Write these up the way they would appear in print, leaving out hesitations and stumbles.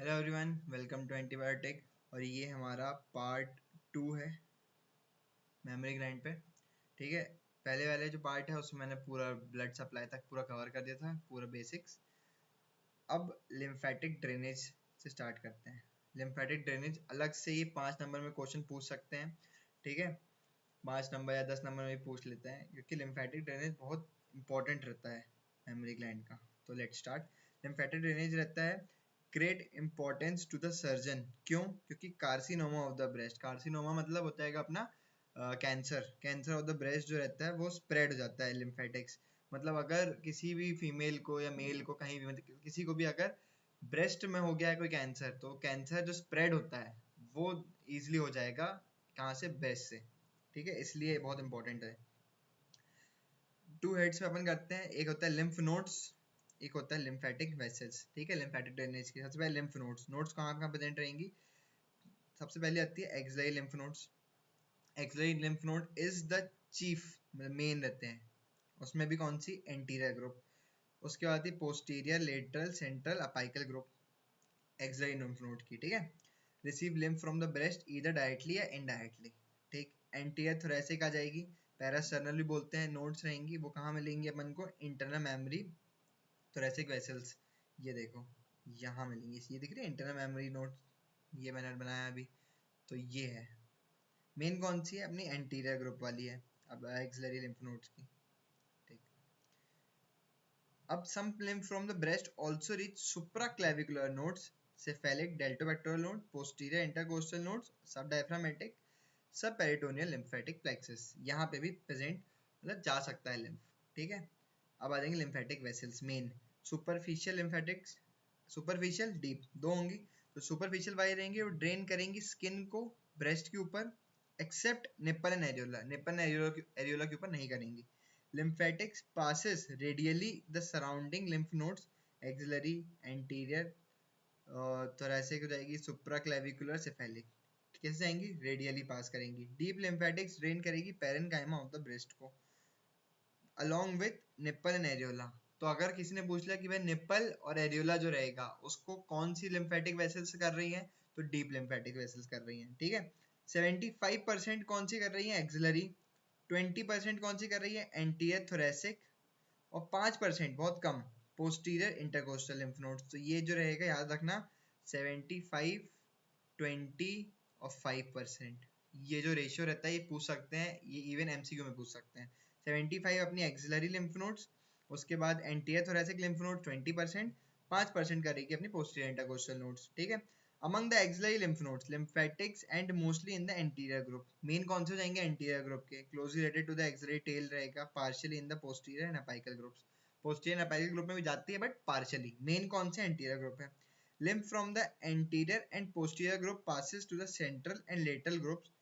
Hello everyone, welcome to antibiotic. और ये हमारा पार्ट 2 है मेमोरी ग्लैंड पे। ठीक है, पहले वाले जो पार्ट है उसमें मैंने पूरा ब्लड सप्लाई तक पूरा कवर कर दिया था, पूरा बेसिक्स। अब लिम्फेटिक ड्रेनेज से स्टार्ट करते हैं। लिम्फेटिक ड्रेनेज अलग से ये 5 नंबर में क्वेश्चन पूछ सकते हैं। ठीक है, 5 नंबर या 10 नंबर में भी पूछ लेते हैं, क्योंकि लिम्फेटिक ड्रेनेज बहुत इंपॉर्टेंट रहता है मेमोरी ग्लैंड का। तो लेट स्टार्ट। लिम्फेटिक ड्रेनेज रहता है great importance to the surgeon. क्यों? क्योंकि carcinoma of the breast, carcinoma मतलब होता है अपना cancer, cancer of the breast जो रहता है वो स्प्रेड हो जाता है लिम्फेटिक्स। मतलब अगर किसी भी फीमेल को या मेल को कहीं भी, मतलब किसी को भी अगर ब्रेस्ट में हो गया है कोई कैंसर, तो कैंसर जो स्प्रेड होता है वो ईजिली हो जाएगा। कहाँ से? ब्रेस्ट से। ठीक है, इसलिए बहुत इंपॉर्टेंट है। 2 हेड्स में अपन करते हैं, एक होता है लिम्फ नोड्स, एक होता है लिम्फेटिक वेसल्स। ठीक है, लिम्फेटिक ड्रेनेज की सबसे पहले लिम्फ नोड्स। नोड्स कहाँ कहाँ प्रेजेंट रहेंगी? सबसे पहले आती है axillary lymph nodes. Axillary lymph node is the chief, मतलब मेन रहते हैं उसमें भी। कौन सी? Anterior group. उसके बाद आती है posterior, lateral, central, apical group axillary lymph node की। ठीक है, receive lymph from the breast either directly या इनडायरेक्टली। ठीक, एंटीरियर थोरेसिक आ जाएगी, पैरास्टर्नल भी बोलते हैं, नोड्स रहेंगी। वो कहाँ मिलेंगी अपन को? Internal memory thoracic vessels. ये देखो, यहाँ मिलेंगी। ये दिख रही है इंटरनल मेमोरी नोड, ये मैंने बनाया अभी। तो ये है मेन। कौन सी है? अपनी एंटीरियर ग्रुप वाली है, अब एक्सिलरी लिम्फ नोड्स की। ठीक, अब some lymph from the breast also reach supraclavicular nodes, cephalic, deltopectoral node, posterior intercostal nodes, subdiaphragmatic, subperitoneal lymphatic plexus। यहाँ पे भी प्रेजेंट, मतलब जा सकता है लिम्फ। ठीक है, अब आ जाएंगे lymphatic vessels main. Superficial lymphatics, superficial, deep, दो होंगी। तो सुपरफिशियल वाली रहेंगी, वो ड्रेन करेंगी स्किन को ब्रेस्ट के ऊपर, except nipple and areola. Nipple and areola के ऊपर नहीं करेंगी। Lymphatics passes radially the surrounding lymph nodes, axillary, anterior, thoracic हो जाएगी, supraclavicular, cephalic। कैसे जाएंगी? रेडियली पास करेंगी। डीप लिम्फेटिक्स ड्रेन करेगी पेरेन्काइमा ऑफ द ब्रेस्ट को, along with nipple and areola. तो अगर किसी ने पूछ लिया कि भाई निप्पल और एरियोला जो रहेगा उसको कौन सी लिम्फेटिक वेसल्स कर रही हैं, तो डीप लिम्फेटिक वेसल्स कर रही हैं। ठीक है, 75% कौन सी कर रही है? एक्सिलरी। 20% कौन सी कर रही है? Anterior thoracic. और 5%, बहुत कम, पोस्टीरियर इंटरकोस्टल लिम्फ नोड्स। तो ये जो रहेगा याद रखना, 75, 20 और 5%। ये जो रेशियो रहता है ये पूछ सकते हैं, ये इवन एमसीक्यू में पूछ सकते हैं। 75 अपनी एक्सिलरी लिम्फ नोड्स, उसके बाद एंटीरियर थोरेसिक लिम्फ नोड 20%, 5% करेगी अपनी पोस्टीरियर इंटरकोस्टल नोड्स। ठीक है, among the axillary lymph nodes, lymphatics and mostly in the anterior group। Main कौन से हो जाएंगे? एंटीरियर ग्रुप के, closely related to the axillary tail रहेगा, partially in the posterior and apical groups. Posterior and apical group में भी जाती है बट पार्शियली। मेन कौन से? एंटीरियर ग्रुप है। lymph from the anterior and posterior group passes to the central and lateral groups,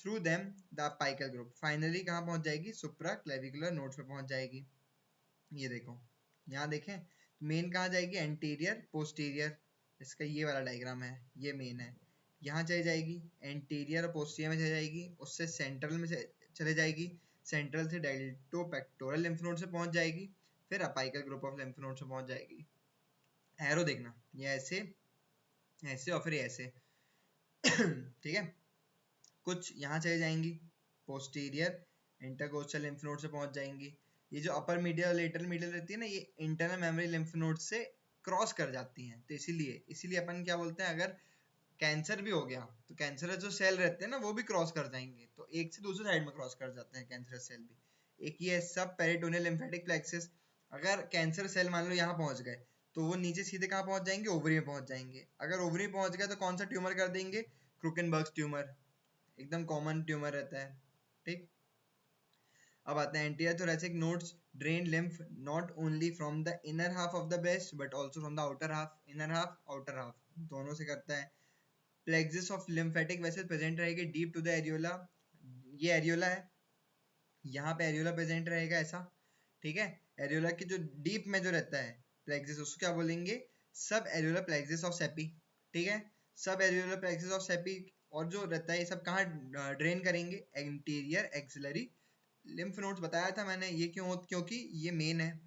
through them the apical group। Finally कहाँ पहुंच जाएगी? सुप्रा क्लेविकुलर नोड्स पे पहुंच जाएगी। ये देखो, यहाँ देखें, मेन कहाँ जाएगी? Anterior, posterior. इसका ये वाला डायग्राम है, ये मेन है। यहाँ चली जाएगी एंटीरियर और पोस्टीरियर में चली जाएगी, उससे सेंट्रल में चले जाएगी, सेंट्रल से डेल्टो पेक्टोरल लिम्फ नोड से पहुंच जाएगी, फिर apical group of lymph node से पहुंच जाएगी। एरो देखना, ये ऐसे, ऐसे और फिर ऐसे। ठीक है, कुछ यहाँ चले जाएंगी, पोस्टीरियर इंटरकोस्टल लिम्फ नोड से पहुंच जाएंगी। ये जो अपर मीडियल और लेटरल मीडियल रहती है ना, ये इंटरनल मेमोरी लिम्फ नोड से क्रॉस कर जाती हैं। तो इसीलिए इसीलिए अपन क्या बोलते हैं, अगर कैंसर भी हो गया तो कैंसरस जो सेल रहते हैं ना वो भी क्रॉस कर जाएंगे, तो एक से दूसरे साइड में क्रॉस कर जाते हैं कैंसरस सेल भी। एक ये सब पेरिटोनियल लिम्फेटिक प्लेक्सस। अगर कैंसर सेल मान लो यहाँ पहुंच गए, तो वो नीचे सीधे कहाँ पहुंच जाएंगे? ओवरी में पहुंच जाएंगे। अगर ओवरी में पहुंच गए तो कौन सा ट्यूमर कर देंगे? क्रूकेनबर्ग ट्यूमर, एकदम कॉमन ट्यूमर रहता है। ठीक, अब आते हैं anterior thoracic nodes drain lymph not only from the inner half of the breast but also from the outer half. Inner half, outer half, दोनों से करता है। Plexus of lymphatic vessel present रहेगी डीप टू द एरियोला। ये areola है, यहाँ पे areola present रहेगा ऐसा। ठीक है, एरियोला की जो डीप में जो रहता है प्लेक्सिस, उसको क्या बोलेंगे? सब एरियोला प्लेक्सिस ऑफ सेपी। ठीक है, सब एरियोला प्लेक्सिस ऑफ सेपी। और जो रहता है ये सब कहाँ ड्रेन करेंगे? Anterior axillary lymph nodes. बताया था मैंने ये क्यों, क्योंकि ये मेन है।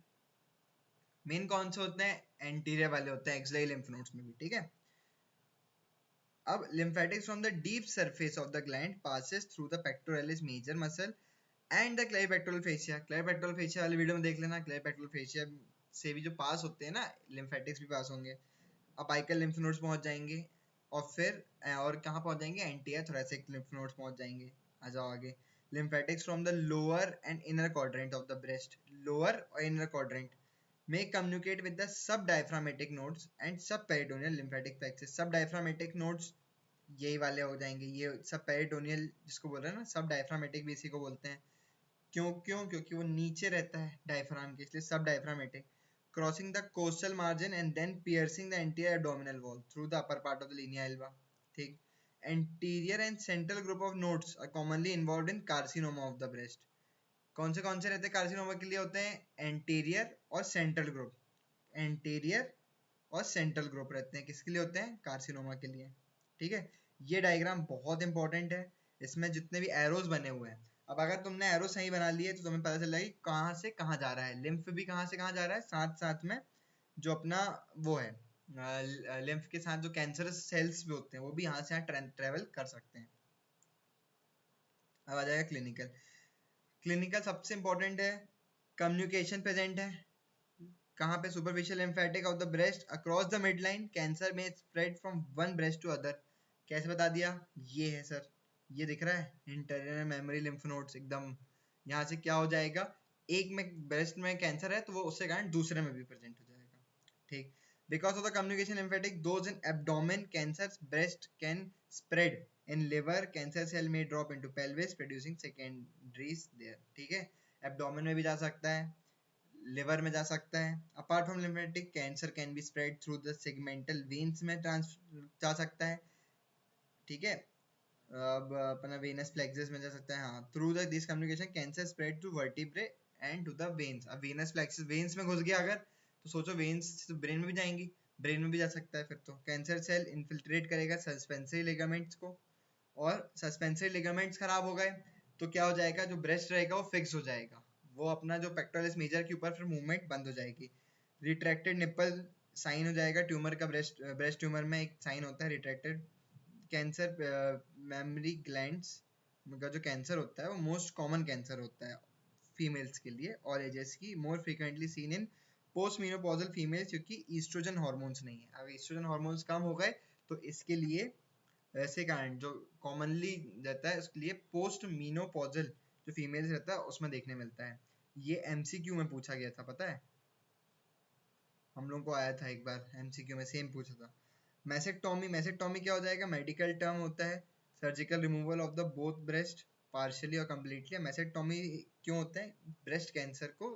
मेन कौन से होते हैं? एंटीरियर वाले होते हैं एक्सिलरी लिम्फ नोड्स में भी। ठीक है, अब lymphatic from the deep surface of the gland passes through the pectoralis major muscle and the clavipectoral fascia. clavipectoral fascia वाली वीडियो में देख लेना, clavipectoral fascia से भी जो पास होते हैं ना, lymphatics भी पास होंगे, अपाइकल lymph nodes पहुंच जाएंगे, और फिर और कहाँ पहुंच जाएंगे, anterior thoracic lymph nodes पहुंच जाएंगे. आ जाओ आगे. Lymphatics from the lower and inner quadrant of the breast, lower और inner quadrant may communicate with the subdiaphragmatic nodes and subperitoneal lymphatic plexus. Subdiaphragmatic nodes यही वाले हो जाएंगे, ये subperitoneal जिसको बोल रहे हैं ना, subdiaphragmatic भी इसी को बोलते हैं. क्योंकि वो नीचे रहता है डायफ्राम के, इसलिए subdiaphragmatic. Crossing the costal margin and then piercing the anterior abdominal wall through the upper part of the linea alba. ठीक. Anterior and central group of nodes are commonly involved in carcinoma of the breast. कौन से रहते हैं carcinoma के लिए होते हैं? Anterior और सेंट्रल ग्रुप. एंटीरियर और सेंट्रल ग्रुप रहते हैं, किसके लिए होते हैं? कार्सिनोमा के लिए. ठीक है, ये डायग्राम बहुत इंपॉर्टेंट है. इसमें जितने भी एरोज बने हुए हैं, अब अगर तुमने एरो सही बना लिए तो तुम्हें पता चल जाएगा कहाँ से कहाँ जा रहा है. लिम्फ भी कहाँ से कहाँ जा रहा है, साथ साथ में जो अपना वो है लिम्फ के साथ जो कैंसरस सेल्स भी होते हैं वो भी यहाँ से यहाँ ट्रेवल कर सकते हैं. अब आ जाएगा क्लिनिकल. क्लिनिकल सबसे इंपॉर्टेंट है, कम्युनिकेशन प्रेजेंट है. कहाँ पे? Superficial lymphatic of the breast across the midline, cancer में spread from one breast to other. कैसे बता दिया? ये है सर, ये दिख रहा है इंटरनल मेमोरी लिम्फ नोड्स. एकदम यहाँ से क्या हो जाएगा, एक में ब्रेस्ट में कैंसर है तो वो उससे कारण दूसरे में भी प्रेजेंट हो जाएगा. ठीक. Because of the communication lymphatic those in abdomen cancer breast can spread. in liver cancer cell may drop into pelvis producing secondaries there. ठीक है, एब्डोमेन में भी जा सकता है, लिवर में जा सकता है. Apart from lymphatic cancer can be spread through the segmental veins में जा सकता है. ठीक है, अब अपना वेनस प्लेक्सस में जा सकता है. हाँ, through the this communication cancer spread to vertebrae and to the veins. अब वेनस प्लेक्सस वेन्स में घुस गया अगर, तो सोचो वेन्स तो ब्रेन में भी जाएंगी, ब्रेन में भी जा सकता है. फिर तो कैंसर सेल इन्फिल्ट्रेट करेगा सस्पेंसरी लिगामेंट्स को, और सस्पेंसरी लिगामेंट्स खराब हो गए तो क्या हो जाएगा, जो ब्रेस्ट रहेगा वो फिक्स हो जाएगा, वो अपना जो पेक्टोरलिस मेजर के ऊपर फिर मूवमेंट बंद हो जाएगी. रिट्रैक्टेड निप्पल साइन हो जाएगा ट्यूमर का. ब्रेस्ट ट्यूमर में एक साइन होता है रिट्रैक्टेड. कैंसर मेमोरी ग्लैंड्स का जो कैंसर होता है वो मोस्ट कॉमन कैंसर होता है फीमेल्स के लिए और एजेस की. More frequently seen in post menopausal females, क्योंकि ईस्ट्रोजन हार्मोन्स नहीं है. अगर ईस्ट्रोजन हार्मोन्स कम हो गए तो इसके लिए ऐसे कारण जो कॉमनली रहता है उसके लिए पोस्ट मीनोपॉजल जो फीमेल्स रहता है उसमें देखने मिलता है. ये एमसीक्यू में पूछा गया था, पता है, हम लोगों को आया था एक बार एमसीक्यू में, सेम पूछा था. मैसेक्टोमी. मैसेक्टोमी क्या हो जाएगा, मेडिकल टर्म होता है, surgical removal of the both breast partially और कंप्लीटली. मैसेक्टोमी क्यों होता है, ब्रेस्ट कैंसर को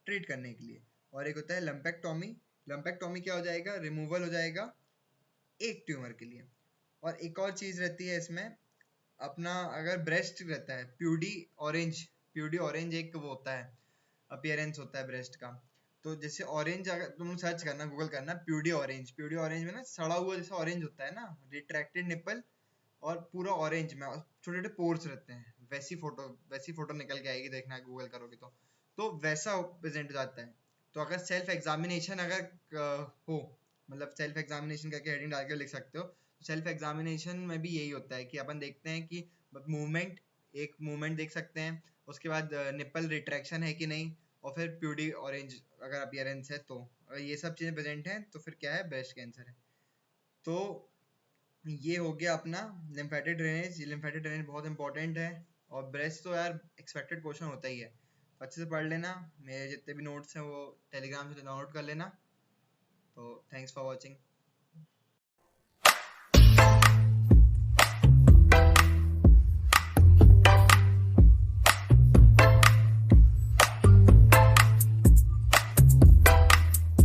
ट्रीट करने के लिए. और एक होता है लंपेक्टोमी. लंपेक्टोमी क्या हो जाएगा, रिमूवल हो जाएगा एक ट्यूमर के लिए. और एक और चीज रहती है इसमें, अपना अगर ब्रेस्ट रहता है प्यूडी ऑरेंज एक वो होता है, अपीयरेंस होता है ब्रेस्ट का. तो जैसे ऑरेंज, अगर तुम सर्च करना, गूगल करना प्यूडी ऑरेंज में ना सड़ा हुआ जैसा ऑरेंज होता है ना, रिट्रैक्टेड निपल और पूरा ऑरेंज में छोटे छोटे पोर्स रहते हैं, वैसी फोटो निकल के आएगी, देखना गूगल करोगे तो वैसा प्रेजेंट हो जाता है. तो अगर सेल्फ एग्जामिनेशन हो, मतलब सेल्फ एग्जामिनेशन करके हेडिंग डाल के लिख सकते हो. सेल्फ एग्जामिनेशन में भी यही होता है कि अपन देखते हैं कि एक मूवमेंट देख सकते हैं, उसके बाद निपल रिट्रैक्शन है कि नहीं, और फिर प्यूडी ऑरेंज अगर अपीयरेंस है तो, अगर ये सब चीज़ें प्रेजेंट हैं तो फिर क्या है, ब्रेस्ट कैंसर है. तो ये हो गया अपना लिम्फेटिक ड्रेनेज. लिम्फेटिक ड्रेनेज बहुत इंपॉर्टेंट है. और ब्रेस्ट तो यार एक्सपेक्टेड क्वेश्चन होता ही है, अच्छे से पढ़ लेना. मेरे जितने भी नोट्स हैं वो टेलीग्राम से डाउनलोड कर लेना. तो थैंक्स फॉर वॉचिंग.